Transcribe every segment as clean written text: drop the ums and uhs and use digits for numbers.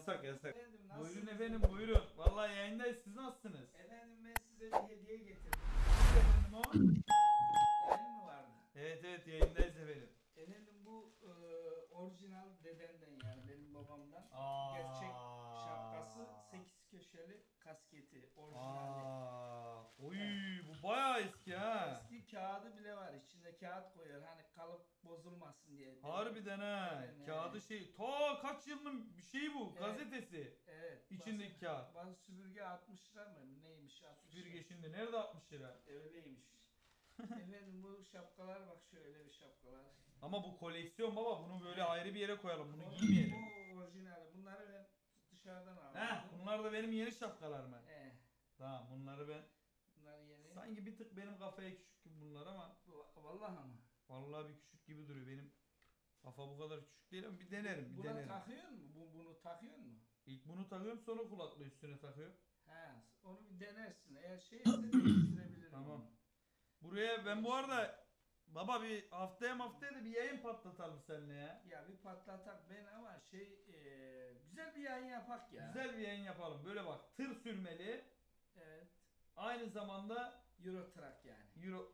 yasak yasak. Efendim, Buyurun nasılsınız? efendim buyurun. Vallahi yayındayız, siz nasılsınız? Efendim ben size bir hediye getirdim. Efendim o? Yayın mı vardı? Evet yayındayız efendim. Efendim bu orijinal dedemden, yani benim babamdan. Aa. Gerçek şapkası, 8 köşeli kasketi orijinali. Oy bu bayağı eski ha. Eski kağıdı bile var, içinde kağıt koyuyor hani kalıp bozulmasın diye. Harbiden ha. Evet, Kağıdı evet. şey ta kaç yılının bir şeyi bu, Evet. gazetesi. Evet. İçindeki kağıt. Bazı süpürge 60 lira mı neymiş, 60 lira. Süpürge şimdi nerede 60 lira? Öyleymiş. Efendim bu şapkalar, bak şöyle bir şapkalar. Ama bu koleksiyon baba, bunu böyle ayrı bir yere koyalım, bunu Bu giymeyelim. orijinali. Bunları ben dışarıdan aldım. Heh, bunlar da benim yeni şapkalar mı? Tamam. Tamam, bunları ben Bunlar yeni. sanki bir tık benim kafaya küçük gibi bunlar ama Vallahi ama. vallahi bir küçük gibi duruyor. Benim kafa bu kadar küçük değil ama bir denerim, bir Buna denerim. takıyor mu? Bunu takıyor mu? İlk bunu takıyorum, sonra kulaklığı üstüne takıyorum. He, onu bir denersin. Eğer şeyse değiştirebilirim. Tamam. onu. Buraya ben bu arada baba bir haftaya da bir yayın patlatalım seninle ya. Ya bir patlatak ben ama güzel bir yayın yapak ya. Güzel bir yayın yapalım. Böyle bak, tır sürmeli. Evet. Aynı zamanda Euro Truck yani. Euro.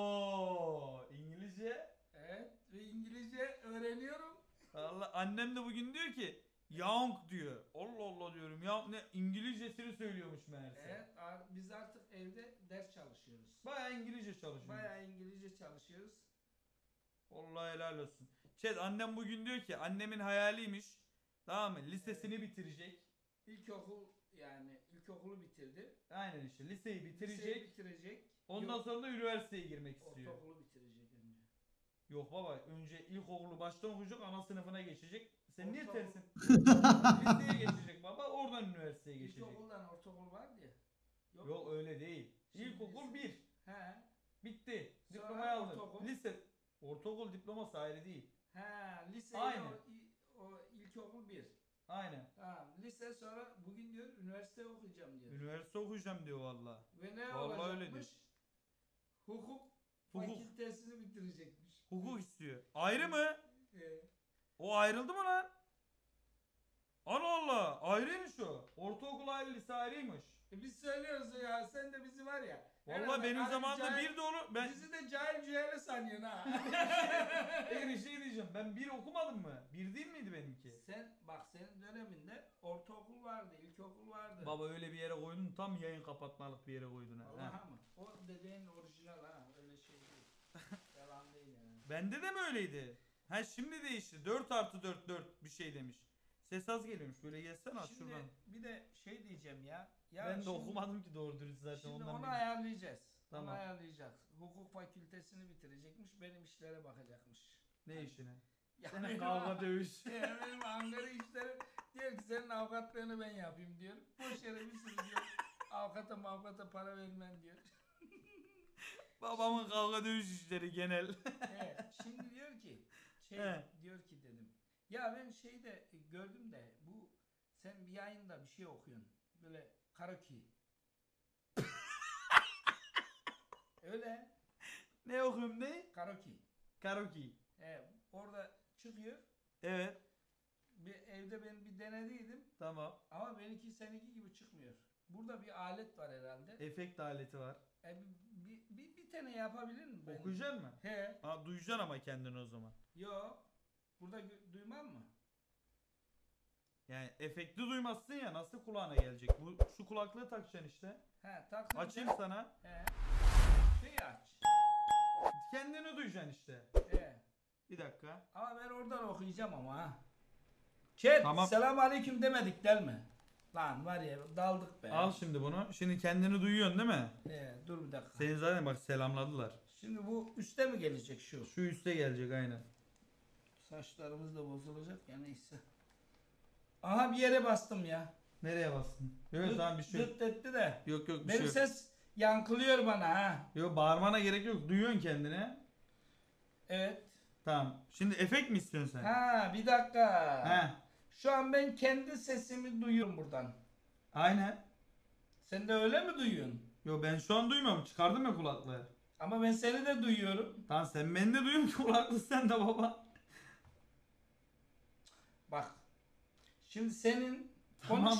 Oo, İngilizce. Evet. Ve İngilizce öğreniyorum. Allah, annem de bugün diyor ki young diyor. Allah Allah diyorum. Ya ne İngilizcesini söylüyormuş meğerse. Evet. Biz artık evde ders çalışıyoruz. Bayağı İngilizce çalışıyor. Bayağı İngilizce çalışıyoruz. Vallahi helal olsun. Annem bugün diyor ki annemin hayaliymiş. Tamam mı? Lisesini bitirecek. İlkokulu bitirdi. Aynen işte liseyi bitirecek. Liseyi bitirecek. Ondan Yok, sonra da üniversiteye girmek istiyor. ortaokulu bitirecek önce. Yok baba, önce ilkokulu baştan okuyacak, ana sınıfına geçecek. Sen niye Ortaokul- tersin? Liseye geçecek baba, oradan üniversiteye geçecek. İlkokuldan ortaokul vardı ya. Yok öyle değil. Şimdi İlkokul lise. 1 He. bitti. Sonra Diplomayı aldın. ortaokul. Lise. Ortaokul diploması ayrı değil. He. Lise Aynen. o ilkokul 1. Aynen. Tamam. Lise sonra bugün diyor üniversite okuyacağım diyor. Üniversite okuyacağım diyor valla. Ve ne Vallahi öyle olacakmış? diyor. Hukuk Hukuk. fakültesini bitirecekmiş. Hukuk istiyor. Ayrı mı? Ee, O ayrıldı mı lan? Allah Allah. Ayrıymış o. Ortaokul ayrı, lise ayrıymış. biz söylüyoruz ya, sen de bizi var ya. Vallahi herhalde benim abi zamanımda cahil- bir de onu ben Bizi de cahil cühele sanıyorsun ha. bir şey diyeceğim. Ben bir okumadım mı? Bir değil miydi benimki? Sen bak, senin döneminde ortaokul vardı, ilkokul vardı. Baba öyle bir yere koydun, tam yayın kapatmalık bir yere koydun ha. Vallahi mı? O dediğin orijinal ha, öyle şey değil. Yalan değil yani. Bende de mi öyleydi? Ha şimdi değişti. 4+4 bir şey demiş. Ses az geliyormuş. Böyle gelsene aç Şimdi şuradan. bir de şey diyeceğim ya. Ya Ben de şimdi- okumadım ki doğru dürüst zaten Şimdi ondan onu bilmiyorum. ayarlayacağız. Tamam. Onu ayarlayacağız. Hukuk fakültesini bitirecekmiş, benim işlere bakacakmış. Ne işine? Ya Senin benim- kavga dövüş. Ya benim Ankara işleri diyor ki senin avukatlığını ben yapayım diyor. Boş yere bir sürü diyor. Avukata para vermem diyor. Babamın kavga dövüş işleri genel. Evet, şimdi diyor ki He. diyor ki dedim. Ya ben şeyde gördüm de bu sen bir yayında bir şey okuyorsun. Böyle karaoke. Öyle Ne okuyorum ne? karaoke. Karaoke. Orada çıkıyor. Evet. Bir evde ben bir denediydim Tamam. ama benimki seninki gibi çıkmıyor. Burada bir alet var herhalde. Efekt aleti var. Bir tane yapabilir mi ben? Okuyacaksın mı? He. Ha, duyacaksın ama kendini o zaman. Yok. Burada duymam mı? Yani efekti duymazsın ya, nasıl kulağına gelecek? Bu şu kulaklığı takacaksın işte. He, tak. Açayım sana. He. Şey aç. Kendini duyacaksın işte. He. Bir dakika. Ama ben oradan okuyacağım ama ha. Chat, Tamam. selam aleyküm demedik değil mi? Lan var ya, daldık be. Al şimdi bunu. Şimdi kendini duyuyorsun değil mi? Dur bir dakika. Seni zaten bak selamladılar. Şimdi bu üste mi gelecek şu? Şu üste gelecek aynen. Saçlarımız da bozulacak ya, neyse. Aha, bir yere bastım ya. Nereye bastın? Yok Dıt- tamam bir şey yok. Dıt etti de. Yok bir Benim şey yok. ses yankılıyor bana ha. Yok, bağırmana gerek yok. Duyuyorsun kendini. Evet. Tamam. Şimdi efekt mi istiyorsun sen? Ha, bir dakika. He. Şu an ben kendi sesimi duyuyorum buradan. Aynen. Sen de öyle mi duyuyorsun? Yo, ben şu an duymuyorum. Çıkardım ya kulaklığı. Ama ben seni de duyuyorum. Tamam, sen beni de duyuyorsun ki kulaklık sen de baba. Bak. Şimdi senin konuş. Tamam.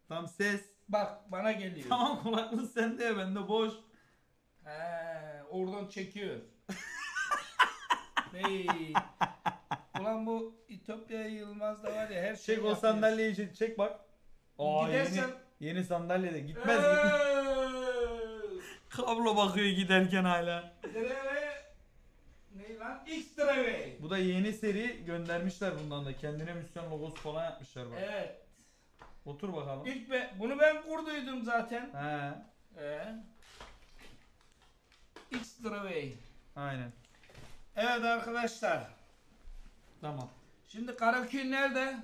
Tam ses. Bak bana geliyor. Tamam kulaklık sende ya bende boş. He, oradan çekiyor. Hey. Ulan bu İtopya Yılmaz da var ya her şey Çek o yapıyor. sandalyeyi çek bak. Aa Gidersen- yeni sandalye de gitmez gitmez. Kablo bakıyor giderken hala. Ne lan? X-Travey. Bu da yeni seri göndermişler bundan da. Kendine misyon logosu falan yapmışlar bak. Evet. Otur bakalım. Bunu ben kurduydum zaten. He. X-Travey. Aynen. Evet arkadaşlar. Tamam. Şimdi Karaköy nerede?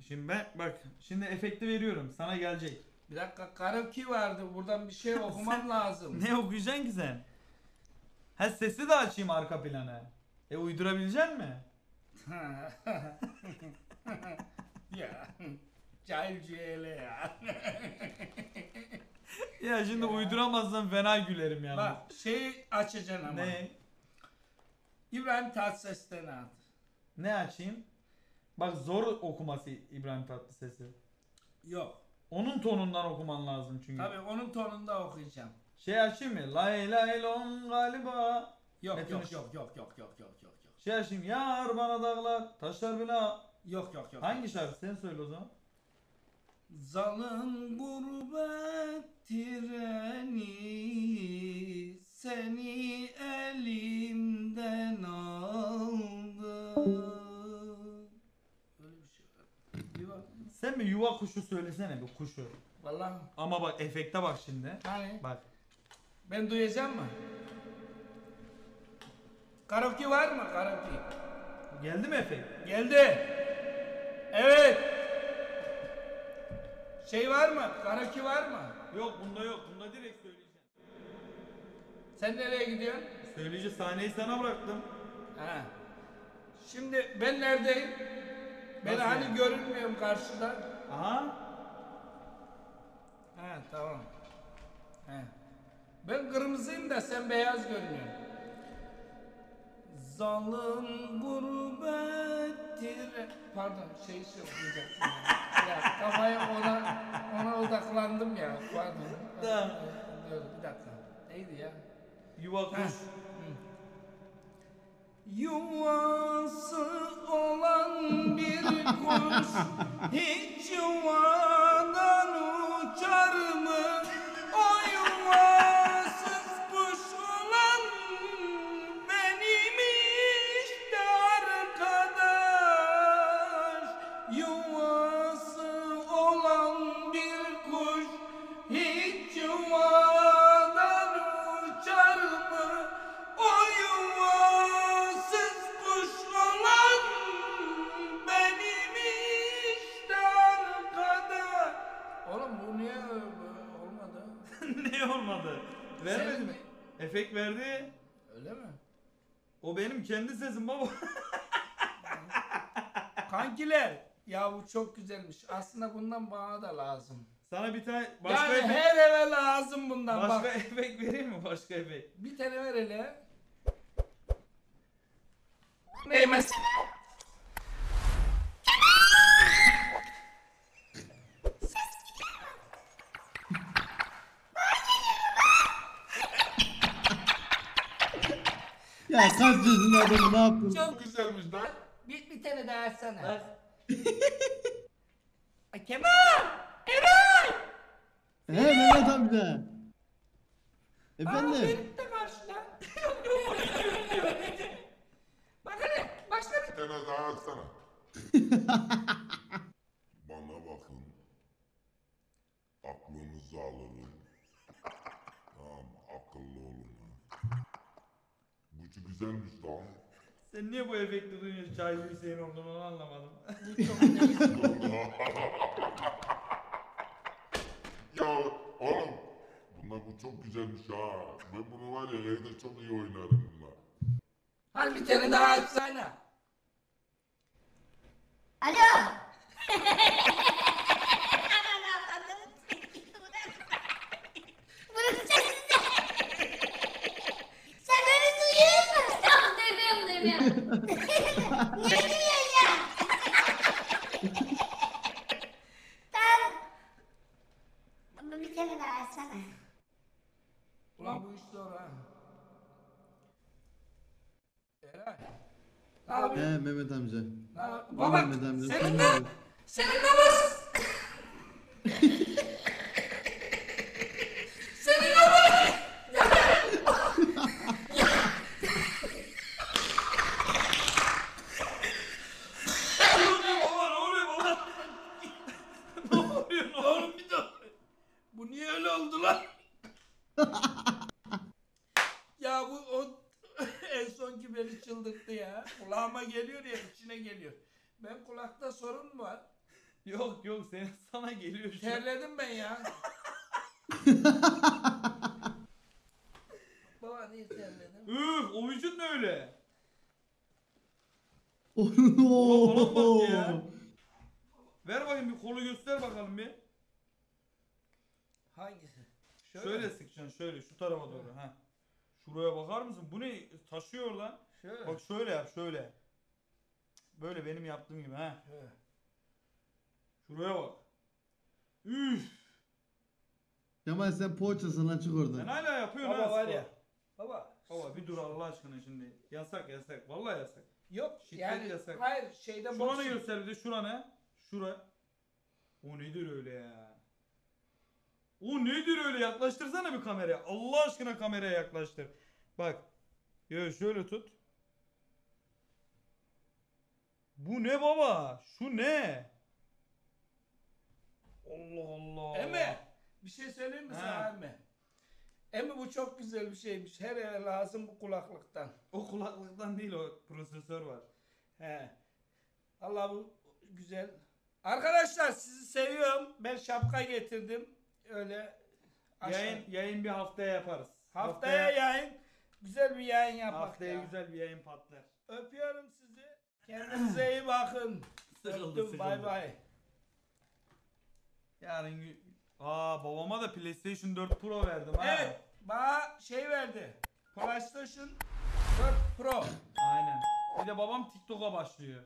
Şimdi ben bak şimdi efekti veriyorum. Sana gelecek. Bir dakika Karaköy vardı. Buradan bir şey okumam lazım. Ne okuyacaksın ki sen? Ha sesi de açayım arka plana. Uydurabilecek mi? Ya. Cahil cüele ya. Ya şimdi Ya. uyduramazsan fena gülerim yani. Bak şey açacaksın ama. Ne? İbrahim Tatlıses'ten al. Ne açayım? Bak zor okuması İbrahim Tatlıses'i. Yok. Onun tonundan okuman lazım çünkü. Tabii onun tonunda okuyacağım. Şey açayım mı? Lay lay lon galiba. Yok Metin yok Işık. yok yok yok yok yok yok yok. Şey açayım. Yar bana dağlar, taşlar bile. Yok yok yok. Hangi şarkı? Sen söyle o zaman. Zalın gurbet treni seni elimden aldı. Öyle bir şey var. Bir bak. Sen bir yuva kuşu söylesene bir kuşu. Vallahi Ama bak efekte bak şimdi. hani Bak. ben duyacağım mı? Karaoke var mı karaoke? Geldi mi efekt? Geldi. Evet. Şey var mı? Karaoke var mı? Yok bunda yok. Bunda direkt söyleyeceğim. Sen nereye gidiyorsun? Söyleyici sahneyi sana bıraktım. Ha. Şimdi ben neredeyim? Ben Nasıl hani yani? görünmüyorum karşıda. Aha. Ha tamam. He. Ben kırmızıyım da sen beyaz görünüyorsun. Zalim gurbettir. Pardon şeyi okuyacaktım. Ya kafaya ona odaklandım ya. Pardon. Tamam. Dur, bir dakika. Neydi ya? Yuva kuş. Heh. Yuvası olan bir kuş hiç yuvadan uçar mı? O yuvasız kuş olan benim işte arkadaş. Yuvası olan bir kuş hiç yuvadan uçar mı? O yuvasız kuş olan benim işte arkadaş. Oğlum bu niye olmadı? Ne olmadı? Vermedi mi? Efekt verdi. Öyle mi? O benim kendi sesim baba. Kankiler, ya bu çok güzelmiş. Aslında bundan bana da lazım. Sana bir tane başka Yani efekt, her eve lazım bundan. başka Bak. efekt vereyim mi? Başka efekt. Bir tane ver hele. Ne mesela? Ya kaç yaşında adam ne yaptın? Çok güzelmiş lan. Bir tane daha açsana. Bak. Ay Kemal! Eray! He Mehmet amca. Aa, Efendim? benim de karşıda. Bak hadi başla. Bir tane daha atsana. Bana bakın. Aklınızı alırım. Tamam, akıllı olun. Bu güzelmiş lan. Sen niye bu efekti duyuyorsun? Çaycı Hüseyin olduğunu onu anlamadım. Ya oğlum. Bu çok güzelmiş ha. Ben bunu var ya evde çok iyi oynarım bununla. Hadi bir tane daha açsana. Alo. Burası sessiz. Sen beni duyuyor musun? Tamam duyuyorum. Ne diyorsun ya? doğru ha. Eray. Ne yapıyorsun? He Mehmet amca. Baba Mehmet amca. senin sen ne? ne yapıyorsun? Senin babası. Senin babası. Baba ne oluyor baba? Ne oluyor ne oluyor? Oğlum bir dur. Bu niye öyle oldu lan? Ya bu o en sonki beni çıldırttı ya. Kulağıma geliyor ya içine geliyor. Ben kulakta sorun mu var? Yok yok sana geliyor şu an. Terledim ben ya. Baba niye terledim? Üf o vücut ne öyle? Oo. Falan bak ya. Ver bakayım bir kolu göster bakalım bir. Hangisi? Şöyle sıkacaksın şöyle şu tarafa doğru ha. Şuraya bakar mısın? Bu ne taşıyor lan? Şöyle. Bak şöyle yap şöyle. Böyle benim yaptığım gibi ha. Şöyle. Şuraya bak. Üf. Kemal sen poğaçasın lan çık Sen oradan. hala yapıyorsun Baba ha. var spor. ya. Baba. Baba bir dur Allah aşkına şimdi. Yasak yasak. Vallahi yasak. Yok Şiddet yani yasak. hayır şeyde Şuranı boks- göster bir de şuranı. Şura. O nedir öyle ya? O nedir öyle? Yaklaştırsana bir kameraya. Allah aşkına kameraya yaklaştır. Bak. Yo şöyle tut. Bu ne baba? Şu ne? Allah Allah. Emi bir şey söyleyeyim mi Ha. sana Emi? Emi bu çok güzel bir şeymiş. Her eve lazım bu kulaklıktan. O kulaklıktan değil o prosesör var. He. Allah bu güzel. Arkadaşlar sizi seviyorum. Ben şapka getirdim. Öyle aşağı- Yayın bir haftaya yaparız. Haftaya yayın. Güzel bir yayın yapak haftaya ya. güzel bir yayın patlar. Öpüyorum sizi. Kendinize iyi bakın. Sıkıldı, Öptüm. Bay sıkıldı. bay. Yarın babama da PlayStation 4 Pro verdim ha. Evet. Bana şey verdi. PlayStation 4 Pro. Aynen. Bir de babam TikTok'a başlıyor.